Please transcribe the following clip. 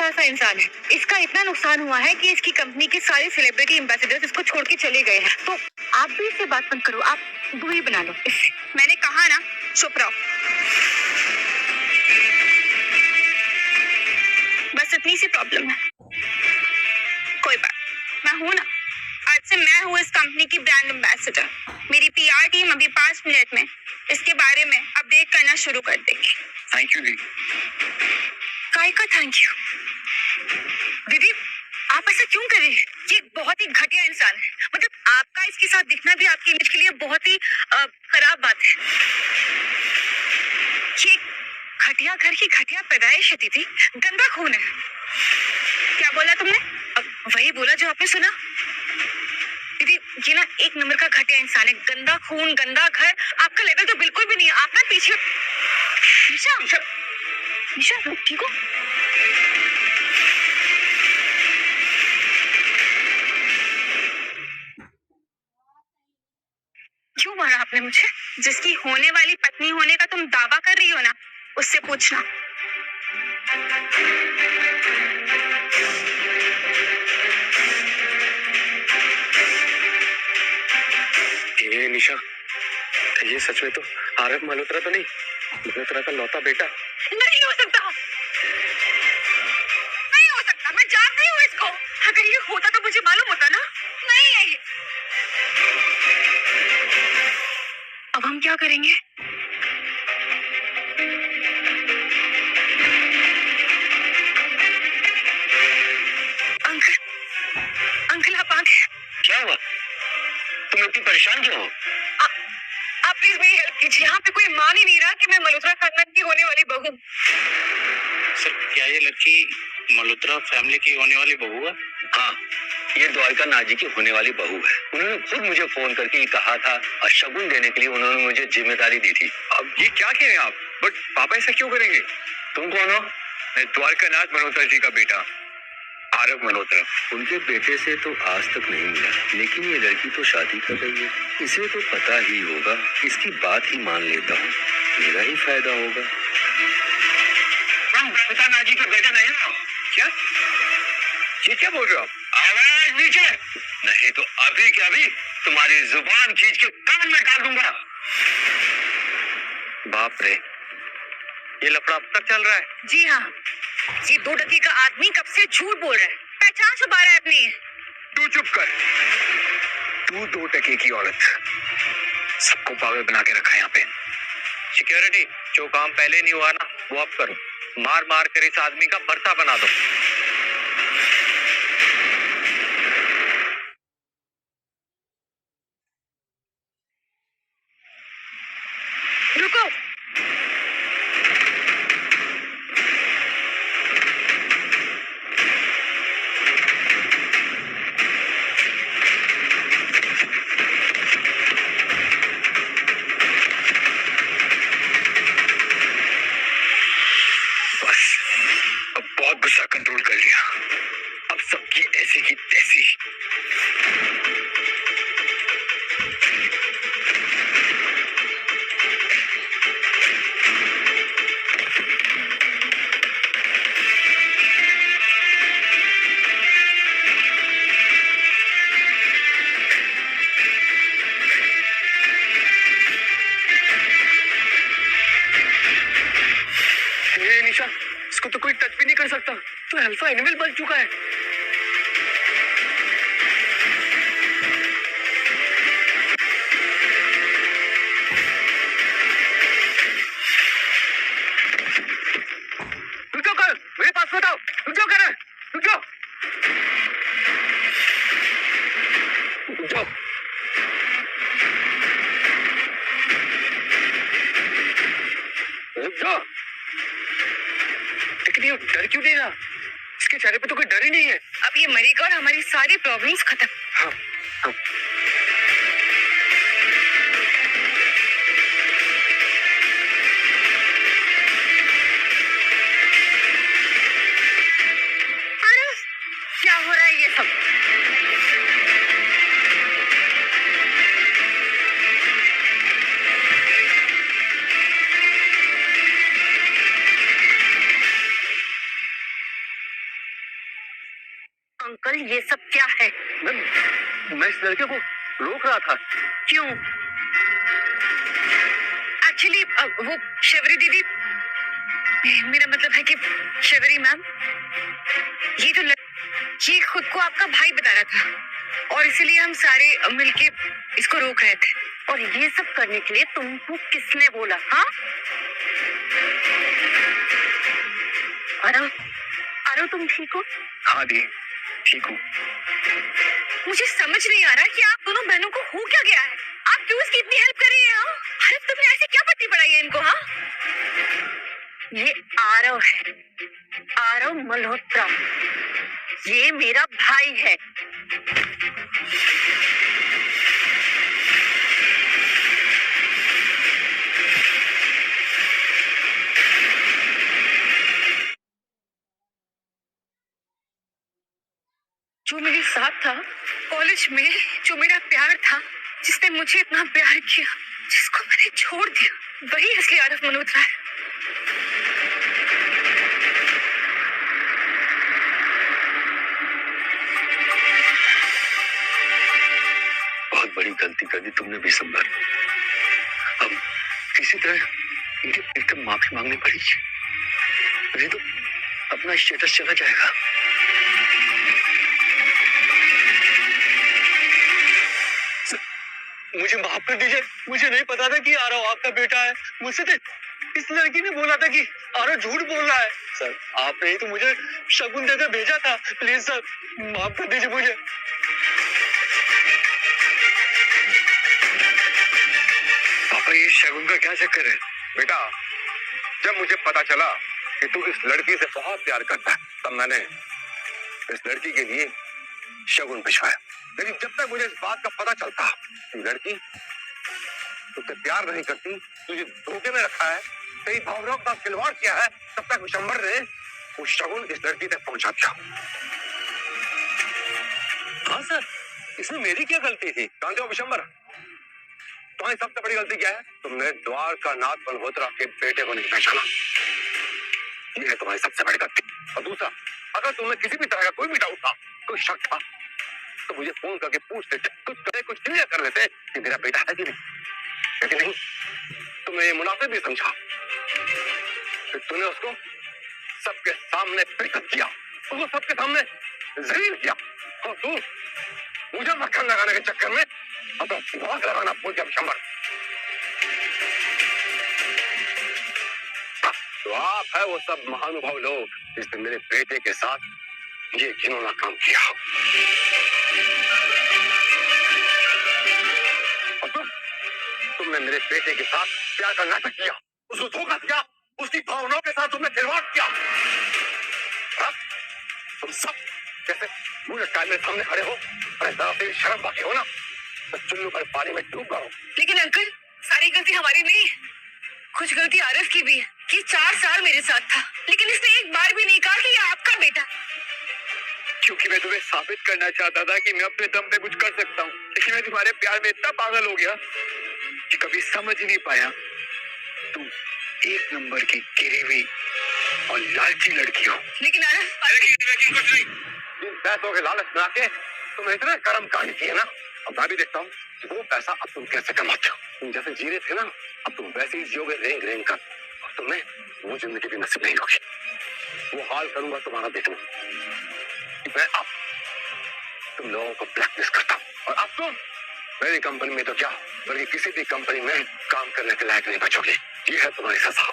ऐसा इंसान है, इसका इतना नुकसान हुआ है कि इसकी कंपनी के सारे सेलिब्रिटी एम्बेसडर्स इसको छोड़ के चले गए हैं। तो आप भी इससे बात बंद करो, आप दूरी बना लो इससे। मैंने कहा ना, चुप रहो। बस इतनी सी प्रॉब्लम है, कोई बात। मैं हूं ना, आज से मैं हूँ इस कंपनी की ब्रांड एम्बेसडर। मेरी पीआर टीम अभी 5 मिनट में इसके बारे में अपडेट करना शुरू कर देगी। थैंक यू दी। काय का थैंक यू? दीदी, आप ऐसा क्यों कर रही हैं? ये बहुत ही घटिया इंसान है। मतलब आपका इसके साथ दिखना भी आपकी इमेज के लिए बहुत ही खराब बात है। ये घटिया घर की घटिया पैदाइश है दीदी, गंदा खून है। क्या बोला तुमने? वही बोला जो आपने सुना। दीदी, ये ना एक नंबर का घटिया इंसान है, गंदा खून, गंदा घर। आपका लेवल तो बिल्कुल भी नहीं है। आप ना पीछे। निशा, निशा, निशा, ठीक हो? क्यों मारा आपने मुझे? जिसकी होने वाली पत्नी होने का तुम दावा कर रही हो ना, उससे पूछना। ये निशा, ये सच में तो आरव मल्होत्रा तो नहीं? मल्होत्रा का लौता बेटा? नहीं हो सकता, नहीं हो सकता। मैं जानती हूँ इसको। अगर ये होता तो मुझे मालूम होता ना। नहीं है ये। अब हम क्या करेंगे? अंकल, अंकल आप आ गए। क्या हुआ? तुम इतनी परेशान क्यों हो? आप प्लीज मेरी हेल्प कीजिए। यहाँ पे कोई मान ही नहीं रहा कि मैं मल्होत्रा खानदान की होने वाली बहू। सर, क्या ये लड़की मल्होत्रा फैमिली की होने वाली बहू है? हाँ, ये द्वारका नाथ जी की होने वाली बहू है। उन्होंने खुद मुझे फोन करके कहा था और शगुन देने के लिए उन्होंने मुझे जिम्मेदारी दी थी। अब ये क्या कह रहे हैं आप? बट पापा ऐसा क्यों करेंगे? तुम कौन हो? मैं द्वारका नाथ मल्होत्रा जी का बेटा आरव मल्होत्रा। उनके बेटे से तो आज तक नहीं मिला, लेकिन ये लड़की तो शादी कर रही है। इसे तो पता ही होगा, इसकी बात ही मान लेता हूँ, मेरा ही फायदा होगा। तुम द्वारका नाथ जी का बेटा नहीं हो क्या? ये क्या बोल रहे हो? आवाज नीचे। नहीं तो अभी क्या अभी तुम्हारी जुबान खींच के कान में डाल दूंगा। बाप रे, ये लफड़ा अब तक चल रहा है? जी हाँ, ये 2 टके का आदमी कब से झूठ बोल रहा है, पहचान छुपा रहा है अपनी। तू चुप कर। तू 2 टके की औरत, सबको पागल बना के रखा है यहाँ पे। सिक्योरिटी, जो काम पहले नहीं हुआ ना वो अब करो। मार मार कर इस आदमी का भरता बना दो। रुको, बहुत गुस्सा कंट्रोल कर लिया, अब सबकी ऐसी की तैसी। निशा, इसको तो कोई टच भी नहीं कर सकता, तो अल्फा एनिमल बन चुका है। रुको कर, मेरे पास बताओ, रुको कर, रुको, रुको, रुको। लेकिन ये डर क्यों नहीं रहा? इसके चेहरे पे तो कोई डर ही नहीं है। अब ये मरेगा और हमारी सारी प्रॉब्लम्स खत्म। हाँ, हाँ। अरे क्या हो रहा है ये सब? ये सब क्या है? मैं इस लड़के को रोक रहा था। क्यों? एक्चुअली वो शिवरी दीदी, मेरा मतलब है कि शिवरी मैम, ये खुद को आपका भाई बता रहा था और इसीलिए हम सारे मिलके इसको रोक रहे थे। और ये सब करने के लिए तुमको किसने बोला? हाँ, आरो तुम ठीक हो? हाँ दी, ठीक हूँ। मुझे समझ नहीं आ रहा कि आप दोनों बहनों को हो क्या गया है। आप क्यों इसकी इतनी हेल्प कर रही हैं? हाँ, अरे तुमने ऐसी क्या पट्टी पढ़ाई है इनको? हाँ, ये आरव है, आरव मल्होत्रा, ये मेरा भाई है। जो मेरे साथ था कॉलेज में, जो मेरा प्यार था, जिसने मुझे इतना प्यार किया, जिसको मैंने छोड़ दिया, वही असली आरव मल्होत्रा है। बहुत बड़ी गलती कर दी तुमने विशंबर। अब किसी तरह मुझे एकदम माफी मांगनी पड़ी, नहीं तो अपना स्टेटस चला जाएगा। मुझे माफ कर दीजिए, मुझे नहीं पता था कि आरव आपका बेटा है। मुझसे तो इस लड़की ने बोला था कि आरव झूठ बोल रहा है। सर, आपने ही तो मुझे शगुन देकर भेजा था। प्लीज सर, माफ कर दीजिए मुझे। पापा, ये शगुन का क्या चक्कर है? बेटा, जब मुझे पता चला कि तू इस लड़की से बहुत प्यार करता है, तब मैंने इस लड़की के लिए शगुन भिजवाया। लेकिन जब तक मुझे इस बात का पता चलता कि लड़की तुझसे प्यार नहीं करती, तुझे धोखे में रखा है, तेरी भावनाओं का खिलवाड़ किया है, तब तक विशंबर ने वो शगुन इस लड़की तक पहुंचा दिया। हाँ सर, इसमें मेरी क्या गलती थी? जानते हो विशंबर, तुम्हारी सबसे बड़ी गलती क्या है? तुमने द्वारकानाथ मल्होत्रा के बेटे को नहीं पहचाना। ये है तुम्हारी सबसे बड़ी गलती। और दूसरा, अगर तुम्हें किसी भी तरह का कोई भी डाउट था, कोई शक था, तो मुझे फोन करके पूछ लेते, कुछ क्लियर कर लेते कि मेरा बेटा है कि नहीं। लेकिन नहीं, तुमने ये मुनासिब भी समझा कि तूने उसको सबके सामने बेइज्जत किया, उसको सबके सामने जलील किया। और तू मुझे मक्खन लगाने के चक्कर में अपना दिमाग लगाना भूल गया विशंबर। तो आप है वो सब महानुभाव लोग जिसने मेरे बेटे के साथ ये घिनौना काम किया। और तुमने मेरे बेटे के साथ प्यार का नाटक किया, उसको धोखा दिया, उसकी भावनाओं के साथ तुमने खिलवाड़ किया। तुम सब कैसे मुझे मेरे सामने खड़े हो? अरे जरा तेरी शर्म बाकी हो ना, तो चुल्लू पर पानी में डूब गया। लेकिन अंकल, सारी गलती हमारी नहीं है, कुछ गलती आरव की भी है कि 4 साल मेरे साथ था, लेकिन इसने एक बार भी नहीं कहा कि ये आपका बेटा। क्योंकि मैं तुम्हें साबित करना चाहता था कि मैं अपने दम पे कुछ कर सकता हूँ, लेकिन मैं तुम्हारे प्यार में इतना पागल हो गया कि कभी समझ ही नहीं पाया तुम एक नंबर की गिरी हुई और लालची लड़की हो। लेकिन आरव, कुछ नहीं, इन पैसों के लालच में आके तुमने इतने कर्म कांड किए ना, अब मैं भी देखता हूँ वो पैसा अब तुम कैसे कमाते हो। तुम जैसे जी रहे थे ना, अब तुम वैसे ही जियोगे रेंग रेंग कर, और तुम्हें वो जिंदगी भी नसीब नहीं होगी। वो हाल करूंगा तुम्हारा देखना कि मैं अब तुम लोगों को ब्लैकलिस्ट करता हूँ। और अब तुम मेरी कंपनी में तो क्या, बल्कि किसी भी कंपनी में काम करने के लायक नहीं बचोगे। ये है तुम्हारी सजा।